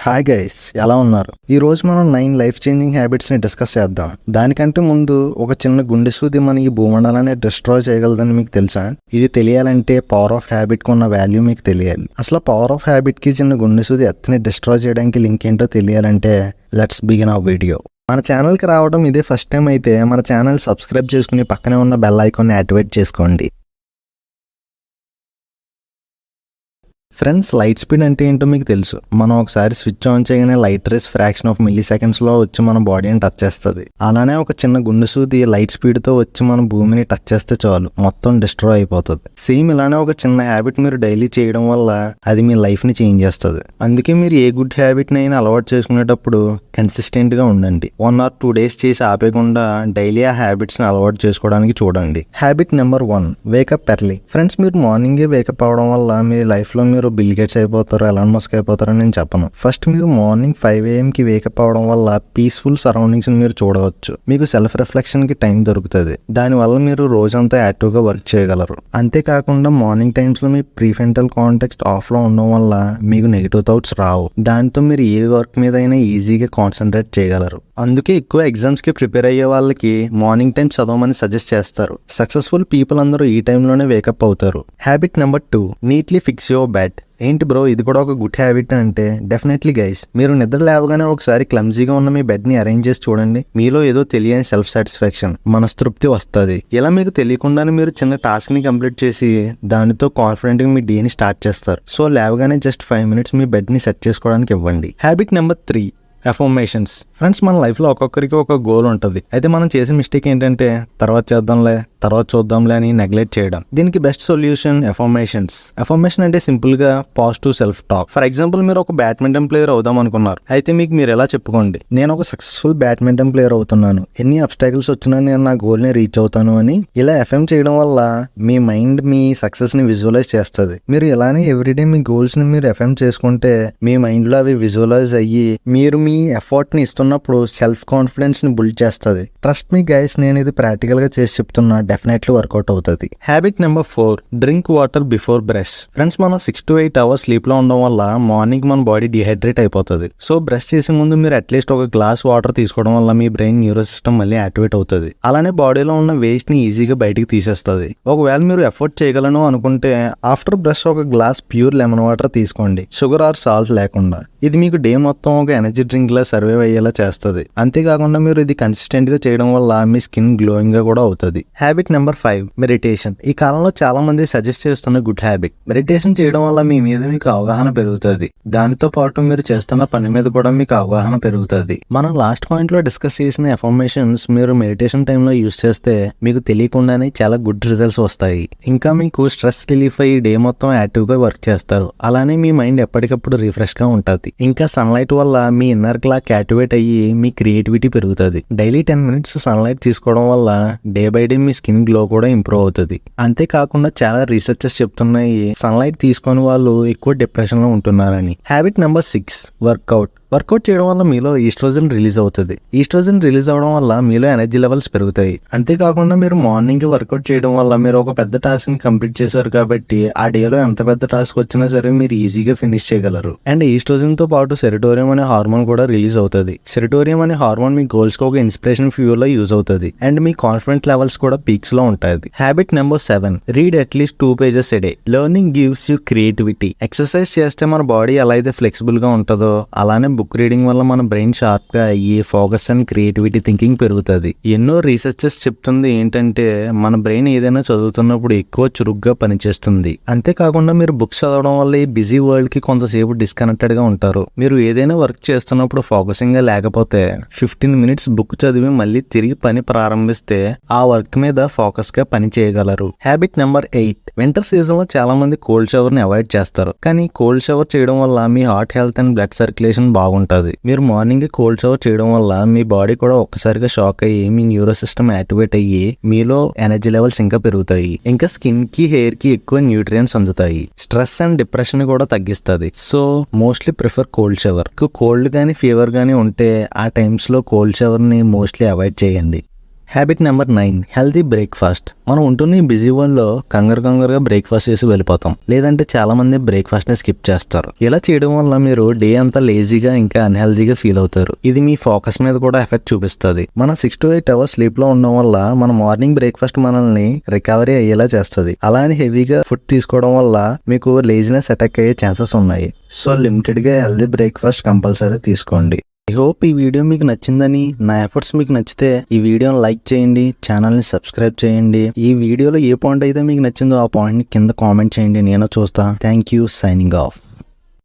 Hi guys, ఎలా ఉన్నారు? ఈ రోజు మనం 9 లైఫ్ చేంజింగ్ హ్యాబిట్స్ ని డిస్కస్ చేద్దాం. దానికంటే ముందు ఒక చిన్న గుండె సూది మన ఈ భూమండలాన్ని డిస్ట్రాయ్ చేయగలదని మీకు తెలుసా? ఇది తెలియాలంటే పవర్ ఆఫ్ హ్యాబిట్ కు ఉన్న వాల్యూ మీకు తెలియాలి. అసలు పవర్ ఆఫ్ హ్యాబిట్ కి చిన్న గుండె సూది ఎత్తుని డిస్ట్రాయ్ చేయడానికి లింక్ ఏంటో తెలియాలంటే లెట్స్ బిగిన్ అవర్ వీడియో. మన ఛానల్కి రావడం ఇదే ఫస్ట్ టైం అయితే మన ఛానల్ సబ్స్క్రైబ్ చేసుకుని పక్కనే ఉన్న బెల్ ఐకాన్ని యాక్టివేట్ చేసుకోండి. ఫ్రెండ్స్, లైట్ స్పీడ్ అంటే ఏంటో మీకు తెలుసు. మనం ఒకసారి స్విచ్ ఆన్ చేయగానే light race fraction of milli సెకండ్స్లో వచ్చి మన బాడీని టచ్ చేస్తుంది. అలానే ఒక చిన్న గుండె సూది లైట్ స్పీడ్తో వచ్చి మన భూమిని టచ్ చేస్తే చాలు మొత్తం డిస్ట్రాయ్ అయిపోతుంది. సేమ్ ఇలానే ఒక చిన్న హ్యాబిట్ మీరు డైలీ చేయడం వల్ల అది మీ లైఫ్ని చేంజ్ చేస్తుంది. అందుకే మీరు ఏ గుడ్ హ్యాబిట్ని అయినా అలవాటు చేసుకునేటప్పుడు కన్సిస్టెంట్గా ఉండండి. 1 or 2 days చేసి ఆపేయకుండా డైలీ ఆ హ్యాబిట్స్ని అలవాటు చేసుకోవడానికి చూడండి. Habit number 1, wake up early. Friends, మీరు మార్నింగే వేకప్ అవడం వల్ల మీ లైఫ్లో మీరు బిల్ గేట్స్ అయిపోతారు, ఎలాన్ మస్క్ అయిపోతారని నేను చెప్పను. ఫస్ట్ మీరు మార్నింగ్ 5 AM కి వేకప్ అవడం వల్ల పీస్ఫుల్ సరౌండింగ్స్ మీరు చూడవచ్చు. మీకు సెల్ఫ్ రిఫ్లెక్షన్ కి టైం దొరుకుతుంది. దానివల్ల మీరు రోజంతా యాక్టివ్ గా వర్క్ చేయగలరు. అంతేకాకుండా మార్నింగ్ టైమ్స్ లో మీ ప్రీఫ్రంటల్ కాంటెక్స్ట్ ఆఫ్ లో ఉండడం వల్ల మీకు నెగిటివ్ థాట్స్ రావు. దాంతో మీరు ఏ వర్క్ మీద అయినా ఈజీగా కాన్సన్ట్రేట్ చేయగలరు. అందుకే ఎక్కువ ఎగ్జామ్స్ కి ప్రిపేర్ అయ్యే వాళ్ళకి మార్నింగ్ టైం చదవమని సజెస్ట్ చేస్తారు. సక్సెస్ఫుల్ పీపుల్ అందరూ ఈ టైంలోనే వేకప్ అవుతారు. Habit number 2, neatly fix your bed. ఏంటి బ్రో, ఇది కూడా ఒక గుడ్ హ్యాబిట్ అంటే? డెఫినెట్లీ గైస్, మీరు నిద్ర లేవగానే ఒకసారి క్లమ్జీగా ఉన్న మీ బెడ్ ని అరేంజ్ చేసి చూడండి. మీలో ఏదో తెలియని సెల్ఫ్ సాటిస్ఫాక్షన్, మనస్తృప్తి వస్తుంది. ఇలా మీకు తెలియకుండానే మీరు చిన్న టాస్క్ ని కంప్లీట్ చేసి దానితో కాన్ఫిడెంట్ గా మీ డేని స్టార్ట్ చేస్తారు. సో లేవగానే జస్ట్ 5 minutes మీ బెడ్ ని సెట్ చేసుకోవడానికి ఇవ్వండి. Habit number 3, affirmations. ఫ్రెండ్స్, మన లైఫ్లో ఒక్కొక్కరికి ఒక గోల్ ఉంటుంది. అయితే మనం చేసే మిస్టేక్ ఏంటంటే తర్వాత చేద్దాంలే, తర్వాత చూద్దాంలే అని నెగ్లెక్ట్ చేయడం. దీనికి బెస్ట్ సొల్యూషన్ అఫర్మేషన్స్. అఫర్మేషన్ అంటే సింపుల్ గా positive self talk. For example, మీరు ఒక బ్యాడ్మింటన్ ప్లేయర్ అవుదాం అనుకున్నారు. అయితే మీకు మీరు ఎలా చెప్పుకోండి, నేను ఒక సక్సెస్ఫుల్ బ్యాడ్మింటన్ ప్లేయర్ అవుతున్నాను, ఎన్ని అబ్స్టాకిల్స్ వచ్చినా నేను నా గోల్ ని రీచ్ అవుతాను అని. ఇలా ఎఫ్ఎం చేయడం వల్ల మీ మైండ్ మీ సక్సెస్ ని విజువలైజ్ చేస్తుంది. మీరు ఇలానే ఎవ్రీడే మీ గోల్స్ ని మీరు ఎఫ్ఎం చేసుకుంటే మీ మైండ్ లో అవి విజువలైజ్ అయ్యి మీరు మీ ఎఫర్ట్ ని ఇస్తున్నప్పుడు సెల్ఫ్ కాన్ఫిడెన్స్ ని బిల్డ్ చేస్తుంది. ట్రస్ట్ మీ గైస్, నేను ఇది ప్రాక్టికల్ గా చేసి చెప్తున్నా, డెఫినెట్లీ వర్కౌట్ అవుతుంది. Habit number 4, drink water before brush. Friends, మనం 6 to 8 hours స్లీప్ లో ఉండడం వల్ల మార్నింగ్ మన బాడీ డిహైడ్రేట్ అయిపోతుంది. సో బ్రష్ చేసే ముందు మీరు అట్లీస్ట్ ఒక గ్లాస్ వాటర్ తీసుకోవడం వల్ల మీ బ్రెయిన్ న్యూరో సిస్టమ్ మళ్ళీ యాక్టివేట్ అవుతుంది. అలానే బాడీలో ఉన్న వేస్ట్ ని ఈజీగా బయటికి తీసేస్తుంది. ఒకవేళ మీరు ఎఫర్ట్ చేయగలను అనుకుంటే ఆఫ్టర్ బ్రష్ ఒక గ్లాస్ ప్యూర్ లెమన్ వాటర్ తీసుకోండి, షుగర్ ఆర్ సాల్ట్ లేకుండా. ఇది మీకు డే మొత్తం ఒక ఎనర్జీ డ్రింక్ లా సర్వైవ్ అయ్యేలా చేస్తుంది. అంతేకాకుండా మీరు ఇది కన్సిస్టెంట్ గా చేయడం వల్ల మీ స్కిన్ గ్లోయింగ్ గా కూడా అవుతుంది. Habit number 5, meditation. ఈ కాలంలో చాలా మంది సజెస్ట్ చేస్తున్న గుడ్ హ్యాబిట్. మెడిటేషన్ చేయడం వల్ల మీ మీద మీకు అవగాహన పెరుగుతుంది. దానితో పాటు మీరు చేస్తున్న పని మీద కూడా మీకు అవగాహన పెరుగుతుంది. మనం లాస్ట్ పాయింట్ లో డిస్కస్ చేసిన అఫర్మేషన్స్ మీరు మెడిటేషన్ టైంలో యూస్ చేస్తే మీకు తెలియకుండానే చాలా గుడ్ రిజల్ట్స్ వస్తాయి. ఇంకా మీకు స్ట్రెస్ రిలీఫ్ అయ్యి డే మొత్తం యాక్టివ్ గా వర్క్ చేస్తారు. అలానే మీ మైండ్ ఎప్పటికప్పుడు రిఫ్రెష్ గా ఉంటుంది. ఇంకా సన్లైట్ వల్ల మీ ఇన్నర్ క్లాక్ యాక్టివేట్ అయ్యి మీ క్రియేటివిటీ పెరుగుతుంది. డైలీ 10 minutes సన్లైట్ తీసుకోవడం వల్ల day by day me skin glow కూడా ఇంప్రూవ్ అవుతుంది. అంతేకాకుండా చాలా రీసెర్చెస్ చెప్తున్నాయి సన్లైట్ తీసుకొని వాళ్ళు ఎక్కువ డిప్రెషన్ లో ఉంటున్నారని. Habit number 6, workout. వర్కౌట్ చేయడం వల్ల మీలో ఈస్ట్రోజన్ రిలీజ్ అవుతుంది. ఈస్ట్రోజన్ రిలీజ్ అవడం వల్ల మీలో ఎనర్జీ లెవెల్స్ పెరుగుతాయి. అంతేకాకుండా మీరు మార్నింగ్ వర్కౌట్ చేయడం వల్ల మీరు ఒక పెద్ద టాస్క్ ని కంప్లీట్ చేశారు కాబట్టి ఆ డేలో ఎంత పెద్ద టాస్క్ వచ్చినా సరే మీరు ఈజీగా ఫినిష్ చేయగలరు. అండ్ ఈస్ట్రోజన్ తో పాటు సెరోటోనియం అనే హార్మోన్ కూడా రిలీజ్ అవుతుంది. సెరోటోనియం అనే హార్మోన్ మీ గోల్స్ కి ఒక ఇన్స్పిరేషన్ ఫ్యూయల్ లో యూజ్ అవుతుంది. అండ్ మీ కాన్ఫిడెంట్ లెవెల్స్ కూడా పీక్స్ లో ఉంటాయి. Habit number 7, read at least 2 pages a day. Learning gives you creativity. Exercise చేస్తే మన బాడీ ఎలా అయితే ఫ్లెక్సిబుల్ గా ఉంటుందో అలానే బుక్ రీడింగ్ వల్ల మన బ్రెయిన్ షార్ప్ గా అయ్యి ఫోకస్ అండ్ క్రియేటివిటీ థింకింగ్ పెరుగుతుంది. ఎన్నో రీసెర్చెస్ చెప్తుంది ఏంటంటే మన బ్రెయిన్ ఏదైనా చదువుతున్నప్పుడు ఎక్కువ చురుగ్గా పనిచేస్తుంది. అంతేకాకుండా మీరు బుక్స్ చదవడం వల్ల ఈ బిజీ వరల్డ్ కి కొంతసేపు డిస్కనెక్టెడ్ గా ఉంటారు. మీరు ఏదైనా వర్క్ చేస్తున్నప్పుడు ఫోకసింగ్ గా లేకపోతే 15 minutes బుక్ చదివి మళ్ళీ తిరిగి పని ప్రారంభిస్తే ఆ వర్క్ మీద ఫోకస్ గా పని చేయగలరు. హ్యాబిట్ నెంబర్ 8, వింటర్ సీజన్ లో చాలా మంది కోల్డ్ షవర్ ని అవాయిడ్ చేస్తారు. కానీ కోల్డ్ షవర్ చేయడం వల్ల మీ heart health and blood circulation బాగుంటుంది. మీరు మార్నింగ్ కోల్డ్ షవర్ చేయడం వల్ల మీ బాడీ కూడా ఒక్కసారిగా షాక్ అయ్యి మీ న్యూరో సిస్టమ్ యాక్టివేట్ అయ్యి మీలో ఎనర్జీ లెవెల్స్ ఇంకా పెరుగుతాయి. ఇంకా స్కిన్ కి హెయిర్ కి ఎక్కువ న్యూట్రియంట్స్ అందుతాయి. స్ట్రెస్ అండ్ డిప్రెషన్ కూడా తగ్గిస్తుంది. So mostly prefer cold shower. Cold గానీ ఫీవర్ గానీ ఉంటే ఆ టైమ్స్ లో కోల్డ్ షవర్ ని మోస్ట్లీ అవాయిడ్ చేయండి. Habit number 9, healthy breakfast. మనం ఉంటున్న ఈ బిజీ వరల్డ్లో కంగారుగా బ్రేక్ఫాస్ట్ చేసి వెళ్ళిపోతాం, లేదంటే చాలా మంది బ్రేక్ఫాస్ట్ ని స్కిప్ చేస్తారు. ఇలా చేయడం వల్ల మీరు డే అంతా లేజీగా ఇంకా అన్హెల్తీగా ఫీల్ అవుతారు. ఇది మీ ఫోకస్ మీద కూడా ఎఫెక్ట్ చూపిస్తుంది. మన 6 to 8 అవర్స్ స్లీప్ లో ఉండడం వల్ల మన మార్నింగ్ బ్రేక్ఫాస్ట్ మనల్ని రికవరీ అయ్యేలా చేస్తుంది. అలా అని హెవీగా ఫుడ్ తీసుకోవడం వల్ల మీకు లేజినెస్ అటాక్ అయ్యే ఛాన్సెస్ ఉన్నాయి. సో లిమిటెడ్ గా హెల్తీ బ్రేక్ఫాస్ట్ కంపల్సరీ తీసుకోండి. ఐ హోప్ ఈ వీడియో మీకు నచ్చిందని. నా ఎఫర్ట్స్ మీకు నచ్చితే ఈ వీడియోని లైక్ చేయండి, ఛానల్ని సబ్స్క్రైబ్ చేయండి. ఈ వీడియోలో ఏ పాయింట్ అయితే మీకు నచ్చిందో ఆ పాయింట్ని కింద కామెంట్ చేయండి, నేను చూస్తా. Thank you. Signing off.